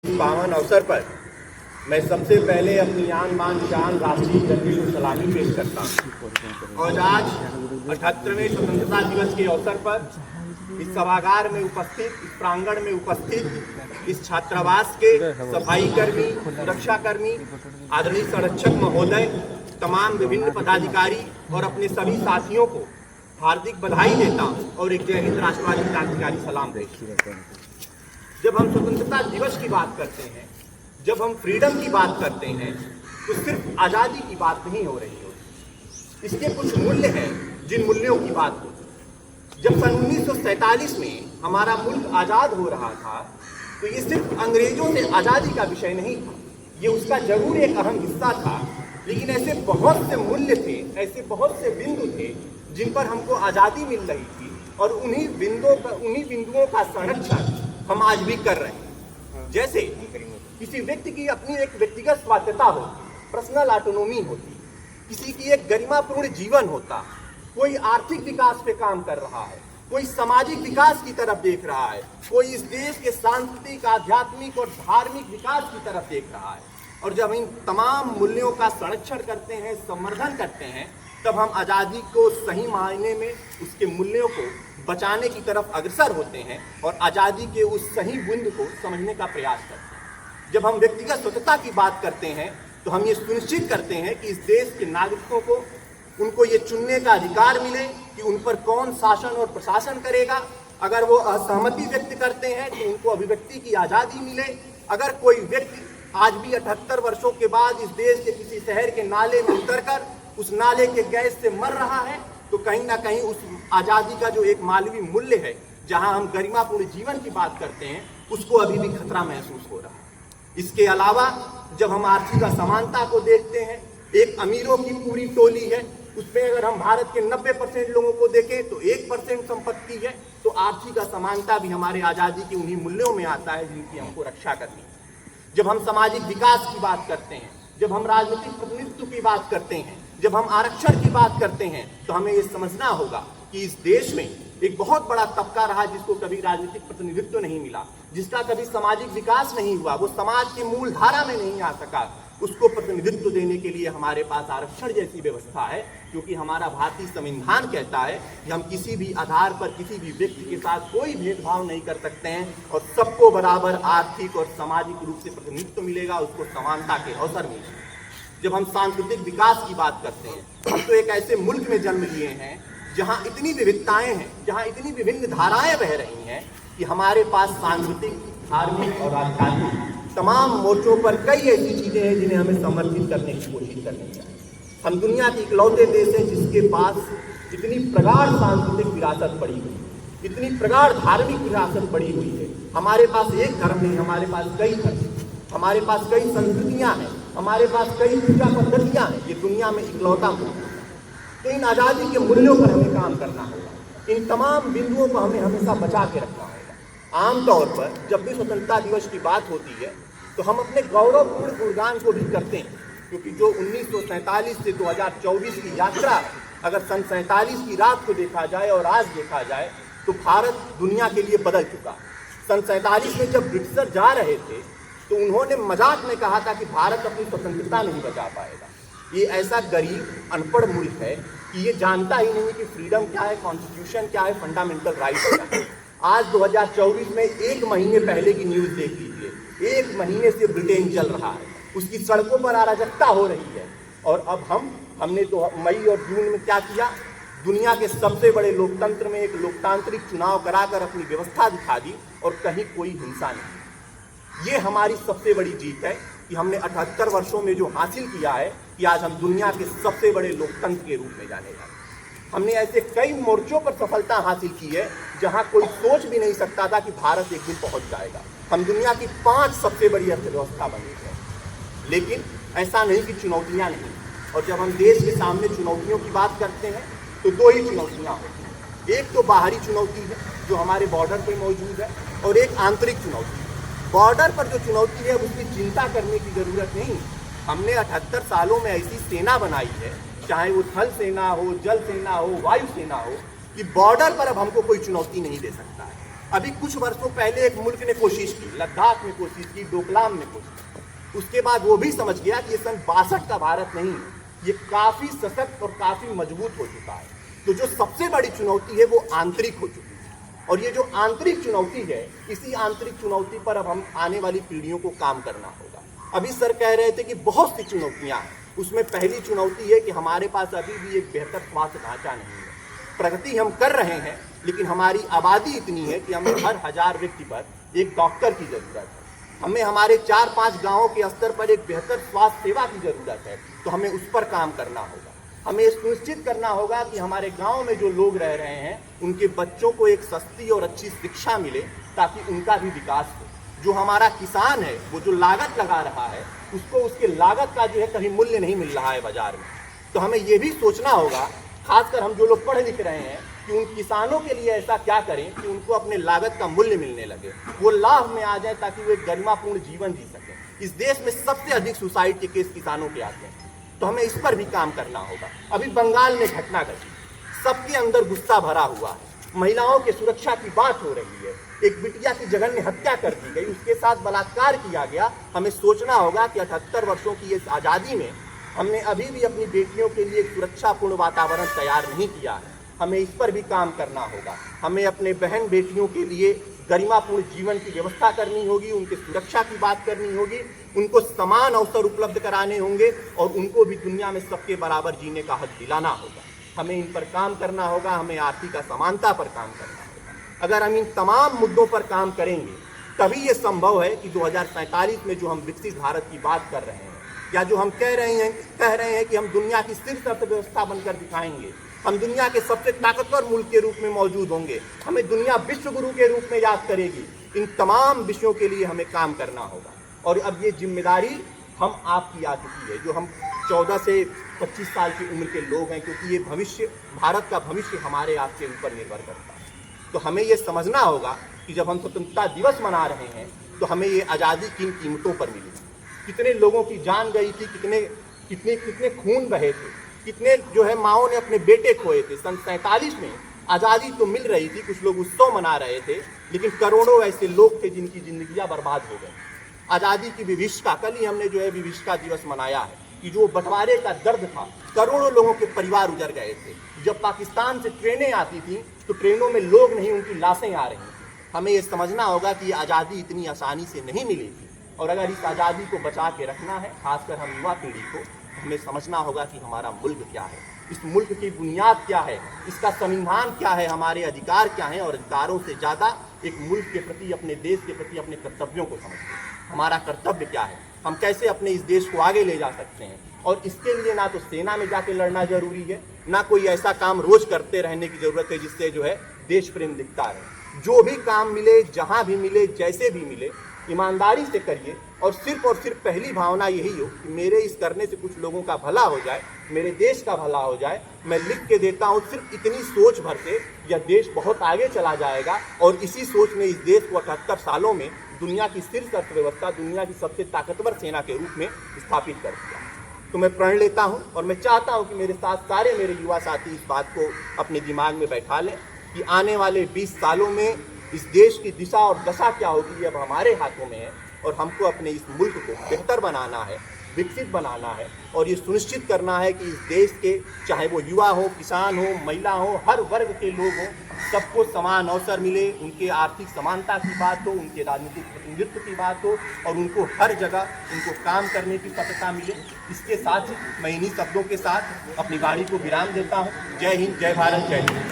पावन अवसर पर मैं सबसे पहले अपनी आन बान शान राष्ट्रीय झंडे को सलामी पेश करता हूँ। और आज 78वें स्वतंत्रता दिवस के अवसर पर इस सभागार में उपस्थित, इस प्रांगण में उपस्थित इस छात्रावास के सफाई कर्मी, सुरक्षा कर्मी, आदरणीय संरक्षक महोदय, तमाम विभिन्न पदाधिकारी और अपने सभी साथियों को हार्दिक बधाई देता हूँ और एक जय हिंद राष्ट्रवादी क्रांतिकारी सलाम देता हूँ। जब हम स्वतंत्रता दिवस की बात करते हैं, जब हम फ्रीडम की बात करते हैं, तो सिर्फ आज़ादी की बात नहीं हो रही होती। इसके कुछ मूल्य हैं जिन मूल्यों की बात होती। जब सन 1947 में हमारा मुल्क आज़ाद हो रहा था, तो ये सिर्फ अंग्रेजों से आज़ादी का विषय नहीं था, ये उसका जरूर एक अहम हिस्सा था। लेकिन ऐसे बहुत से मूल्य थे, ऐसे बहुत से बिंदु थे जिन पर हमको आज़ादी मिल रही थी, और उन्हीं बिंदुओं का संरक्षण हम आज भी कर रहे हैं। जैसे किसी व्यक्ति की अपनी एक व्यक्तिगत स्वायत्तता होती, पर्सनल ऑटोनोमी होती, किसी की एक गरिमापूर्ण जीवन होता, कोई आर्थिक विकास पे काम कर रहा है, कोई सामाजिक विकास की तरफ देख रहा है, कोई इस देश के सांस्कृतिक, आध्यात्मिक और धार्मिक विकास की तरफ देख रहा है। और जब इन तमाम मूल्यों का संरक्षण करते हैं, संवर्धन करते हैं, तब हम आज़ादी को सही मायने में उसके मूल्यों को बचाने की तरफ अग्रसर होते हैं और आज़ादी के उस सही बिंदु को समझने का प्रयास करते हैं। जब हम व्यक्तिगत स्वतंत्रता की बात करते हैं, तो हम ये सुनिश्चित करते हैं कि इस देश के नागरिकों को उनको ये चुनने का अधिकार मिले कि उन पर कौन शासन और प्रशासन करेगा। अगर वो असहमति व्यक्त करते हैं तो उनको अभिव्यक्ति की आज़ादी मिले। अगर कोई व्यक्ति आज भी 78 वर्षों के बाद इस देश के किसी शहर के नाले में उतरकर उस नाले के गैस से मर रहा है, तो कहीं ना कहीं उस आज़ादी का जो एक मानवीय मूल्य है, जहां हम गरिमापूर्ण जीवन की बात करते हैं, उसको अभी भी खतरा महसूस हो रहा है। इसके अलावा जब हम आर्थिक असमानता को देखते हैं, एक अमीरों की पूरी टोली है, उसमें अगर हम भारत के 90% लोगों को देखें तो 1% संपत्ति है। तो आर्थिक असमानता भी हमारे आज़ादी के उन्हीं मूल्यों में आता है जिनकी हमको रक्षा करनी है। जब हम सामाजिक विकास की बात करते हैं, जब हम राजनीतिक प्रतिनिधित्व की बात करते हैं, जब हम आरक्षण की बात करते हैं, तो हमें ये समझना होगा कि इस देश में एक बहुत बड़ा तबका रहा जिसको कभी राजनीतिक प्रतिनिधित्व नहीं मिला, जिसका कभी सामाजिक विकास नहीं हुआ, वो समाज की मूल धारा में नहीं आ सका। उसको प्रतिनिधित्व देने के लिए हमारे पास आरक्षण जैसी व्यवस्था है, क्योंकि हमारा भारतीय संविधान कहता है कि हम किसी भी आधार पर किसी भी व्यक्ति के साथ कोई भेदभाव नहीं कर सकते हैं और सबको बराबर आर्थिक और सामाजिक रूप से प्रतिनिधित्व मिलेगा, उसको समानता के अवसर मिलेगा। जब हम सांस्कृतिक विकास की बात करते हैं, हम तो एक ऐसे मुल्क में जन्म लिए हैं जहाँ इतनी विविधताएं हैं, जहाँ इतनी विभिन्न धाराएं बह रही हैं कि हमारे पास सांस्कृतिक, धार्मिक और आध्यात्मिक तमाम मोर्चों पर कई ऐसी चीजें हैं जिन्हें हमें समर्थित करने की कोशिश करनी चाहिए। हम दुनिया के इकलौते देश हैं जिसके पास इतनी प्रगाढ़ सांस्कृतिक विरासत पड़ी हुई है, इतनी प्रगाढ़ धार्मिक विरासत पड़ी हुई है। हमारे पास एक धर्म नहीं, हमारे पास कई धर्म, हमारे पास कई संस्कृतियां हैं, हमारे पास कई पूजा पद्धतियां हैं। ये दुनिया में इकलौता मुल्क है। तो इन आज़ादी के मूल्यों पर हमें काम करना होगा, इन तमाम बिंदुओं को हमें हमेशा बचा के रखना होगा। आमतौर पर जब भी स्वतंत्रता दिवस की बात होती है, तो हम अपने गौरवपूर्ण गुणगान को भी करते हैं, क्योंकि जो 1947 से 2024 की यात्रा, अगर सन 47 की रात को देखा जाए और आज देखा जाए, तो भारत दुनिया के लिए बदल चुका। सन 47 में जब ब्रिटिशर जा रहे थे, तो उन्होंने मजाक में कहा था कि भारत अपनी स्वतंत्रता नहीं बचा पाएगा। ये ऐसा गरीब अनपढ़ मुल्क है कि ये जानता ही नहीं कि फ्रीडम क्या है, कॉन्स्टिट्यूशन क्या है, फंडामेंटल राइट क्या है। आज 2024 में 1 महीने पहले की न्यूज़ देख लीजिए, 1 महीने से ब्रिटेन चल रहा है, उसकी सड़कों पर अराजकता हो रही है। और अब हमने तो मई और जून में क्या किया, दुनिया के सबसे बड़े लोकतंत्र में एक लोकतांत्रिक चुनाव कराकर अपनी व्यवस्था दिखा दी, और कहीं कोई हिंसा नहीं। ये हमारी सबसे बड़ी जीत है कि हमने 78 वर्षों में जो हासिल किया है कि आज हम दुनिया के सबसे बड़े लोकतंत्र के रूप में जाने जाते हैं। हमने ऐसे कई मोर्चों पर सफलता हासिल की है जहां कोई सोच भी नहीं सकता था कि भारत एक दिन पहुंच जाएगा। हम दुनिया की 5 सबसे बड़ी अर्थव्यवस्था बनी है। लेकिन ऐसा नहीं कि चुनौतियां नहीं, और जब हम देश के सामने चुनौतियों की बात करते हैं, तो 2 ही चुनौतियाँ होती हैं। एक तो बाहरी चुनौती है जो हमारे बॉर्डर पर मौजूद है, और एक आंतरिक चुनौती है। बॉर्डर पर जो चुनौती है उसकी चिंता करने की ज़रूरत नहीं। हमने 78 सालों में ऐसी सेना बनाई है, चाहे वो थल सेना हो, जल सेना हो, वायु सेना हो, कि बॉर्डर पर अब हमको कोई चुनौती नहीं दे सकता है। अभी कुछ वर्षों पहले एक मुल्क ने कोशिश की, लद्दाख में कोशिश की, डोकलाम में कोशिश की। उसके बाद वो भी समझ गया कि ये सन 62 का भारत नहीं, ये काफी सशक्त और काफी मजबूत हो चुका है। तो जो सबसे बड़ी चुनौती है वो आंतरिक हो चुकी है, और ये जो आंतरिक चुनौती है, इसी आंतरिक चुनौती पर अब हम आने वाली पीढ़ियों को काम करना होगा। अभी सर कह रहे थे कि बहुत सी चुनौतियां हैं, उसमें पहली चुनौती है कि हमारे पास अभी भी एक बेहतर स्वास्थ्य ढांचा नहीं है। प्रगति हम कर रहे हैं, लेकिन हमारी आबादी इतनी है कि हमें हर 1000 व्यक्ति पर एक डॉक्टर की जरूरत है। हमें हमारे 4-5 गांवों के स्तर पर एक बेहतर स्वास्थ्य सेवा की जरूरत है, तो हमें उस पर काम करना होगा। हमें सुनिश्चित करना होगा कि हमारे गांव में जो लोग रह रहे हैं, उनके बच्चों को एक सस्ती और अच्छी शिक्षा मिले, ताकि उनका भी विकास हो। जो हमारा किसान है, वो जो लागत लगा रहा है, उसको उसके लागत का जो है कहीं मूल्य नहीं मिल रहा है बाजार में। तो हमें ये भी सोचना होगा, खासकर हम जो लोग पढ़ लिख रहे हैं, कि उन किसानों के लिए ऐसा क्या करें कि उनको अपने लागत का मूल्य मिलने लगे, वो लाभ में आ जाए, ताकि वो एक गरिमापूर्ण जीवन जी सकें। इस देश में सबसे अधिक सुसाइड के केस किसानों के आते हैं, तो हमें इस पर भी काम करना होगा। अभी बंगाल में घटना घटी, सबके अंदर गुस्सा भरा हुआ है, महिलाओं की सुरक्षा की बात हो रही है, एक बिटिया की जघन्य हत्या कर दी गई, उसके साथ बलात्कार किया गया। हमें सोचना होगा कि 78 वर्षों की इस आज़ादी में हमने अभी भी अपनी बेटियों के लिए एक सुरक्षापूर्ण वातावरण तैयार नहीं किया है। हमें इस पर भी काम करना होगा। हमें अपने बहन बेटियों के लिए गरिमापूर्ण जीवन की व्यवस्था करनी होगी, उनकी सुरक्षा की बात करनी होगी, उनको समान अवसर उपलब्ध कराने होंगे, और उनको भी दुनिया में सबके बराबर जीने का हक दिलाना होगा। हमें इन पर काम करना होगा। हमें आर्थिक असमानता पर काम करना होगा। अगर हम इन तमाम मुद्दों पर काम करेंगे, तभी ये संभव है कि 2047 में जो हम विकसित भारत की बात कर रहे हैं, या जो हम कह रहे हैं कि हम दुनिया की शीर्ष अर्थव्यवस्था बनकर दिखाएंगे, हम दुनिया के सबसे ताकतवर मुल्क के रूप में मौजूद होंगे, हमें दुनिया विश्व गुरु के रूप में याद करेगी। इन तमाम विषयों के लिए हमें काम करना होगा, और अब ये जिम्मेदारी हम आपकी आ चुकी है, जो हम 14 से 25 साल की उम्र के लोग हैं, क्योंकि ये भविष्य, भारत का भविष्य हमारे आपके ऊपर निर्भर करता है। तो हमें ये समझना होगा कि जब हम स्वतंत्रता दिवस मना रहे हैं, तो हमें ये आज़ादी किन कीमतों पर मिली, कितने लोगों की जान गई थी, कितने खून बहे थे, कितने जो है माओं ने अपने बेटे खोए थे। सन 47 में आज़ादी तो मिल रही थी, कुछ लोग उत्सव मना रहे थे, लेकिन करोड़ों ऐसे लोग थे जिनकी जिंदगियां बर्बाद हो गई। आज़ादी की विभीषिका, कल ही हमने जो है विभीषिका दिवस मनाया है, कि जो बंटवारे का दर्द था, करोड़ों लोगों के परिवार उजड़ गए थे। जब पाकिस्तान से ट्रेनें आती थी, तो ट्रेनों में लोग नहीं, उनकी लाशें आ रही थी। हमें ये समझना होगा कि ये आज़ादी इतनी आसानी से नहीं मिली थी, और अगर इस आज़ादी को बचा के रखना है, खासकर हम युवा पीढ़ी को, हमें समझना होगा कि हमारा मुल्क क्या है, इस मुल्क की बुनियाद क्या है, इसका संविधान क्या है, हमारे अधिकार क्या हैं, और अधिकारों से ज़्यादा एक मुल्क के प्रति, अपने देश के प्रति अपने कर्तव्यों को समझते हैं। हमारा कर्तव्य क्या है, हम कैसे अपने इस देश को आगे ले जा सकते हैं। और इसके लिए ना तो सेना में जाके लड़ना जरूरी है, ना कोई ऐसा काम रोज करते रहने की जरूरत है जिससे जो है देश प्रेम दिखता रहे। जो भी काम मिले, जहाँ भी मिले, जैसे भी मिले, ईमानदारी से करिए, और सिर्फ पहली भावना यही हो कि मेरे इस करने से कुछ लोगों का भला हो जाए, मेरे देश का भला हो जाए। मैं लिख के देता हूँ, सिर्फ इतनी सोच भर से यह देश बहुत आगे चला जाएगा, और इसी सोच में इस देश को 78 सालों में दुनिया की शीर्ष अर्थव्यवस्था, दुनिया की सबसे ताकतवर सेना के रूप में स्थापित कर दिया। तो मैं प्रण लेता हूँ, और मैं चाहता हूँ कि मेरे साथ सारे मेरे युवा साथी इस बात को अपने दिमाग में बैठा लें कि आने वाले 20 सालों में इस देश की दिशा और दशा क्या होगी, ये अब हमारे हाथों में है, और हमको अपने इस मुल्क को बेहतर बनाना है, विकसित बनाना है, और ये सुनिश्चित करना है कि इस देश के, चाहे वो युवा हो, किसान हो, महिला हो, हर वर्ग के लोग हों, सबको समान अवसर मिले, उनके आर्थिक समानता की बात हो, उनके राजनीतिक प्रतिनिधित्व की बात हो, और उनको हर जगह उनको काम करने की सत्यता मिले। इसके साथ ही मैं इन्हीं शब्दों के साथ अपनी वाणी को विराम देता हूँ। जय हिंद, जय भारत, जय हिंद।